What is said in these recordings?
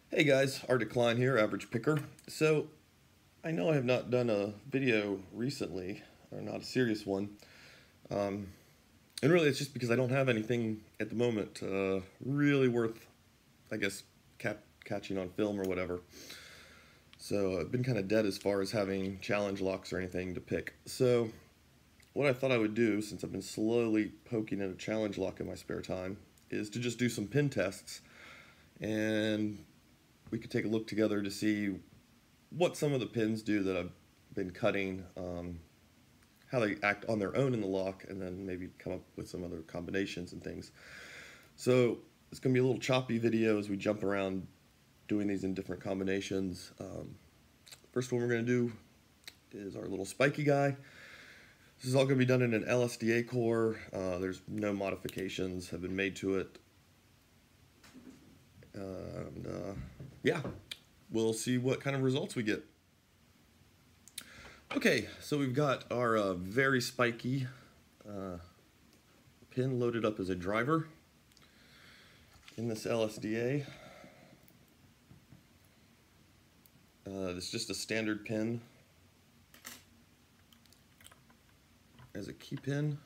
Hey guys, Arctic Klein here, Average Picker. So, I know I have not done a video recently, or not a serious one, and really it's just because I don't have anything at the moment really worth, I guess, catching on film or whatever. So I've been kind of dead as far as having challenge locks or anything to pick. So, what I thought I would do, since I've been slowly poking at a challenge lock in my spare time, is to just do some pin tests, and we could take a look together to see what some of the pins do that I've been cutting, how they act on their own in the lock, and then maybe come up with some other combinations and things. So it's going to be a little choppy video as we jump around doing these in different combinations. First one we're going to do is our little spiky guy. This is all going to be done in an LSDA core. There's no modifications have been made to it. Yeah, we'll see what kind of results we get. Okay, so we've got our very spiky pin loaded up as a driver in this LSDA. It's just a standard pin as a key pin.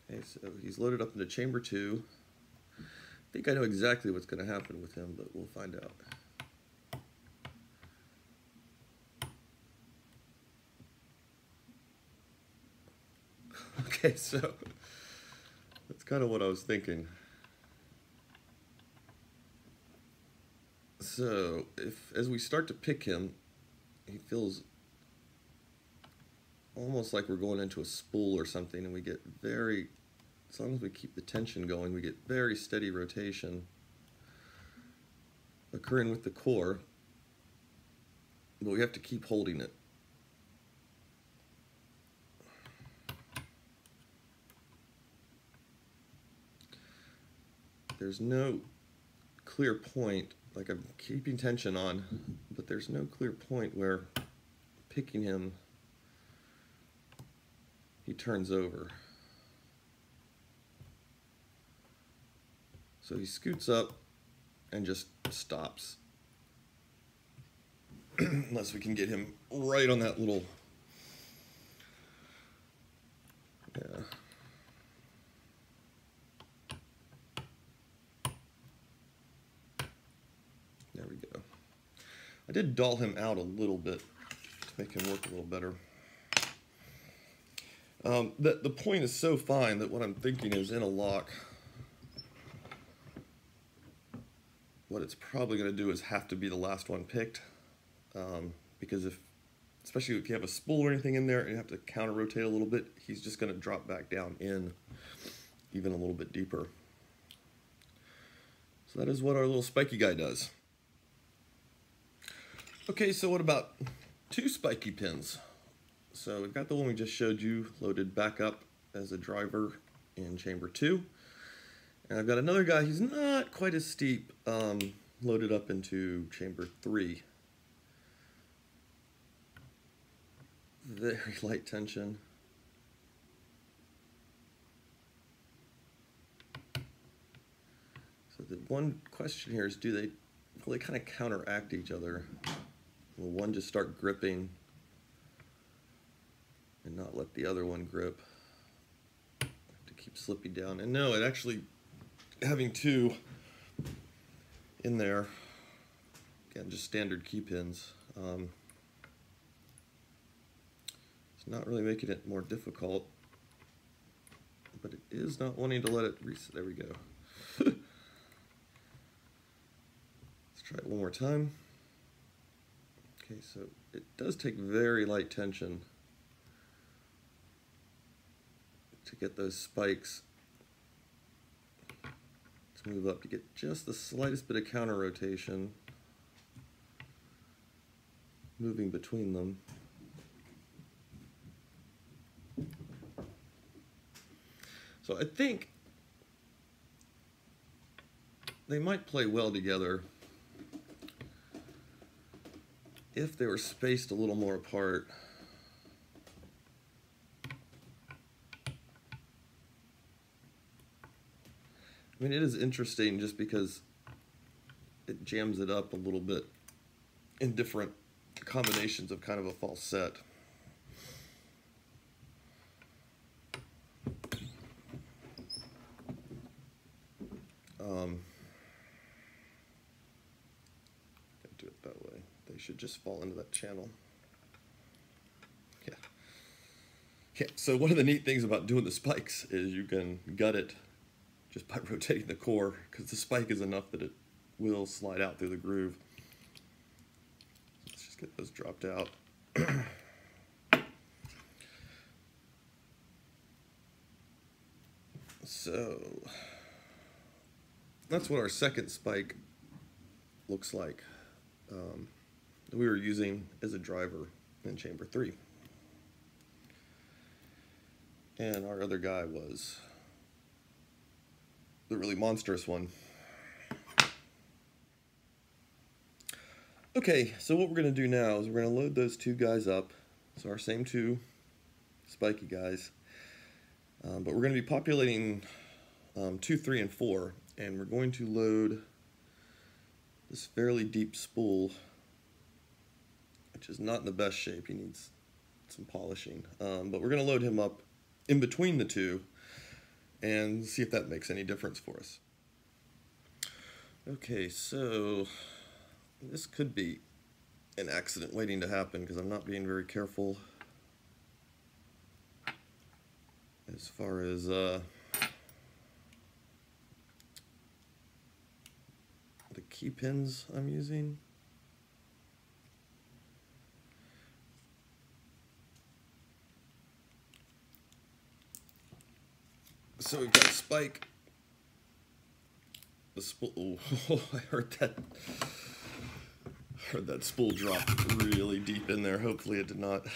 Okay, so he's loaded up into chamber 2. I think I know exactly what's going to happen with him, but we'll find out. Okay, so that's kind of what I was thinking. So, as we start to pick him, he feels almost like we're going into a spool or something, and we get very, as long as we keep the tension going, we get very steady rotation occurring with the core, but we have to keep holding it. There's no clear point, like I'm keeping tension on, but there's no clear point where picking him, he turns over. So he scoots up and just stops. Unless we can get him right on that little, yeah. There we go. I did dull him out a little bit to make him work a little better. The point is so fine that what I'm thinking is in a lock, what it's probably going to do is have to be the last one picked, because especially if you have a spool or anything in there and you have to counter rotate a little bit, he's just going to drop back down in even a little bit deeper. So that is what our little spiky guy does. Okay, so what about two spiky pins? So we've got the one we just showed you loaded back up as a driver in chamber 2. And I've got another guy, he's not quite as steep, loaded up into chamber 3. Very light tension. So the one question here is, will they kind of counteract each other? Will one just start gripping and not let the other one grip? Have to keep slipping down. And no, it actually, having two in there, again, just standard key pins, it's not really making it more difficult, but it is not wanting to let it reset. There we go. Let's try it one more time. Okay, so it does take very light tension to get those spikes to move up, to get just the slightest bit of counter rotation moving between them. So I think they might play well together if they were spaced a little more apart. I mean, it is interesting just because it jams it up a little bit in different combinations of kind of a false set. Do it that way. They should just fall into that channel. Yeah. Yeah, so one of the neat things about doing the spikes is you can gut it just by rotating the core, because the spike is enough that it will slide out through the groove. Let's just get those dropped out. So that's what our second spike looks like. We were using as a driver in chamber 3. And our other guy was the really monstrous one. Okay, so what we're going to do now is we're going to load those two guys up. So our same two spiky guys. But we're going to be populating 2, 3, and 4. And we're going to load this fairly deep spool, which is not in the best shape. He needs some polishing. But we're going to load him up in between the two and see if that makes any difference for us. Okay, so this could be an accident waiting to happen because I'm not being very careful as far as the key pins I'm using. So we've got Spike, the spool. Oh, I heard that spool drop really deep in there. Hopefully it did not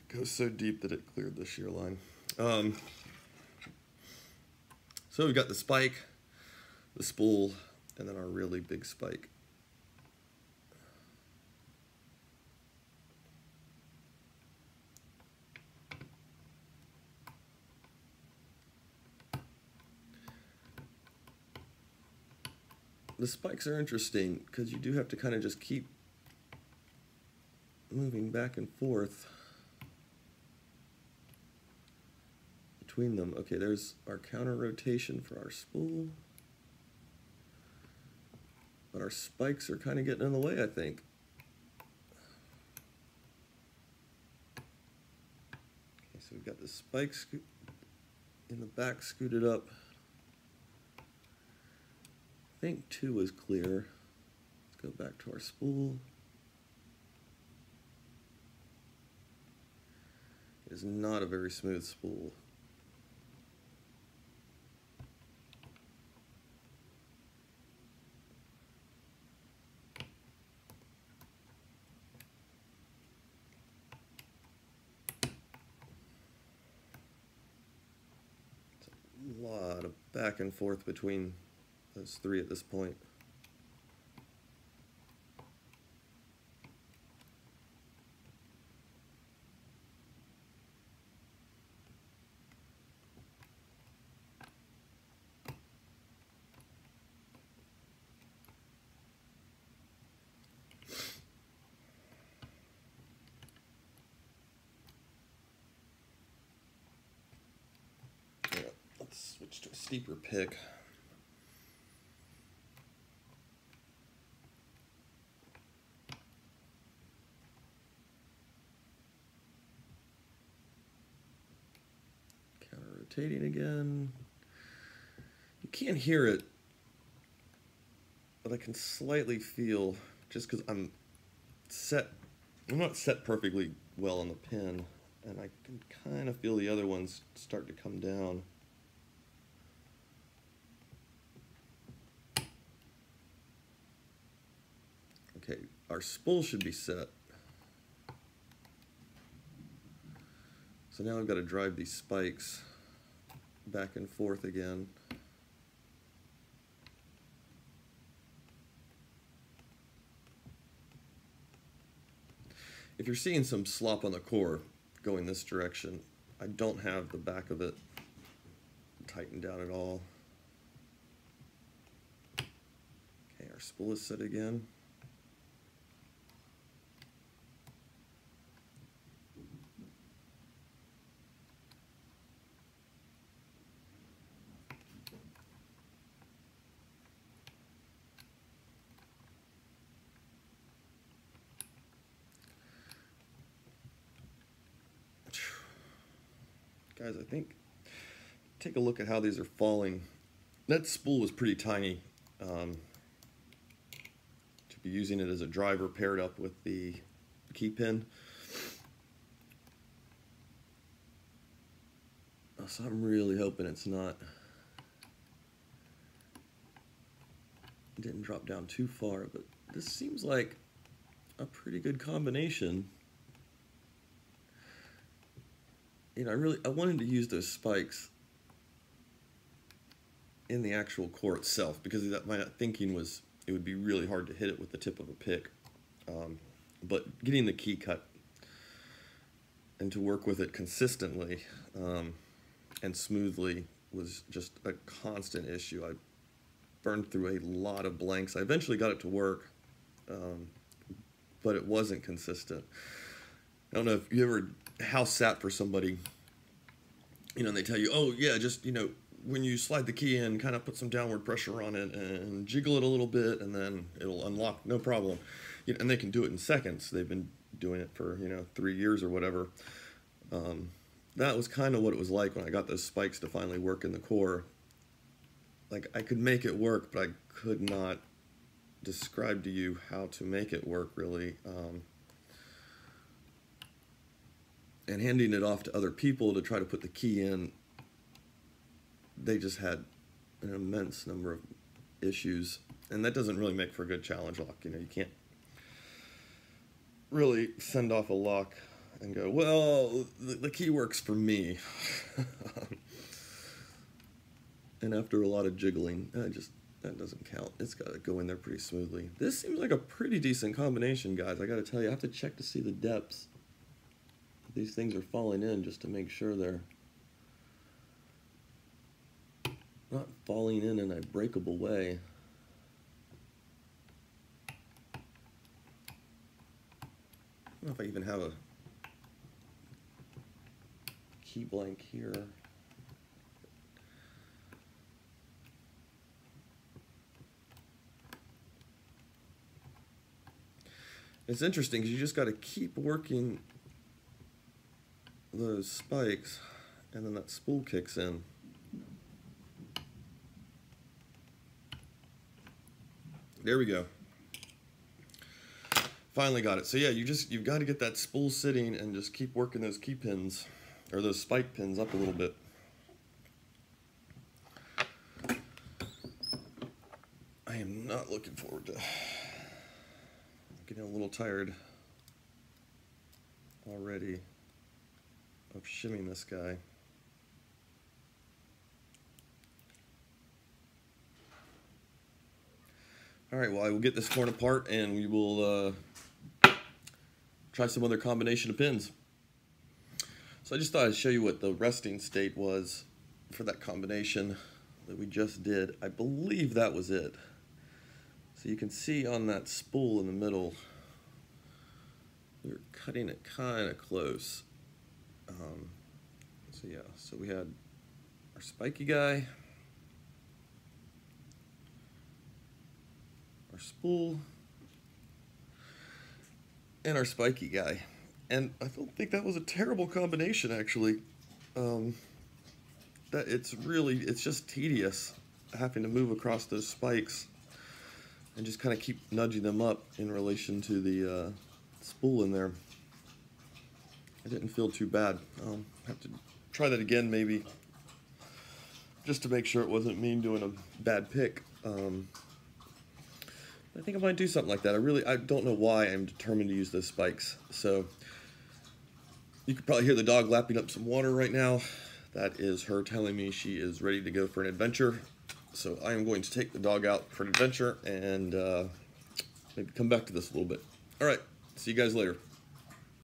go so deep that it cleared the shear line. So we've got the spike, the spool, and then our really big spike. The spikes are interesting because you do have to kind of just keep moving back and forth between them. Okay, there's our counter rotation for our spool. But our spikes are kind of getting in the way, I think. Okay, so we've got the spikes in the back scooted up. I think 2 is clear. Let's go back to our spool. It is not a very smooth spool. It's a lot of back and forth between those 3 at this point. Yeah, let's switch to a steeper pick. Rotating again. You can't hear it, but I can slightly feel, just because I'm not set perfectly well on the pin, and I can kind of feel the other ones start to come down. Okay, our spool should be set. So now I've got to drive these spikes back and forth again. If you're seeing some slop on the core going this direction, I don't have the back of it tightened down at all. Our spool is set again. Guys, I think, take a look at how these are falling. That spool was pretty tiny. To be using it as a driver paired up with the key pin. So I'm really hoping it's not, it didn't drop down too far, but this seems like a pretty good combination. You know, I wanted to use those spikes in the actual core itself, because that my thinking was it would be really hard to hit it with the tip of a pick. But getting the key cut and to work with it consistently and smoothly was just a constant issue. I burned through a lot of blanks. I eventually got it to work, but it wasn't consistent. I don't know if you ever house sat for somebody, you know, and they tell you, oh yeah, just, you know, when you slide the key in, kind of put some downward pressure on it and jiggle it a little bit, and then it'll unlock, no problem. You know, and they can do it in seconds. They've been doing it for, you know, 3 years or whatever. That was kind of what it was like when I got those spikes to finally work in the core. Like, I could make it work, but I could not describe to you how to make it work, really. And handing it off to other people to try to put the key in, they just had an immense number of issues, and that doesn't really make for a good challenge lock. You know, you can't really send off a lock and go, well, the key works for me. And after a lot of jiggling, that doesn't count. It's got to go in there pretty smoothly. This seems like a pretty decent combination, guys. I got to tell you, I have to check to see the depths. These things are falling in just to make sure they're not falling in a breakable way. I don't know if I even have a key blank here. It's interesting because you just got to keep working those spikes, and then that spool kicks in. There we go. Finally got it. So yeah, you've got to get that spool sitting and just keep working those key pins, or those spike pins, up a little bit. I am not looking forward to getting a little tired already of shimming this guy. All right, well, I will get this torn apart and we will try some other combination of pins. So I just thought I'd show you what the resting state was for that combination that we just did. I believe that was it. So you can see on that spool in the middle, we were cutting it kind of close. So yeah, so we had our spiky guy, our spool, and our spiky guy. And I don't think that was a terrible combination, actually. It's just tedious having to move across those spikes and just kind of keep nudging them up in relation to the spool in there. It didn't feel too bad. I'll have to try that again, maybe, just to make sure it wasn't me doing a bad pick. I think I might do something like that. I don't know why I'm determined to use those spikes. So you could probably hear the dog lapping up some water right now. That is her telling me she is ready to go for an adventure. So I am going to take the dog out for an adventure and maybe come back to this a little bit. All right, see you guys later.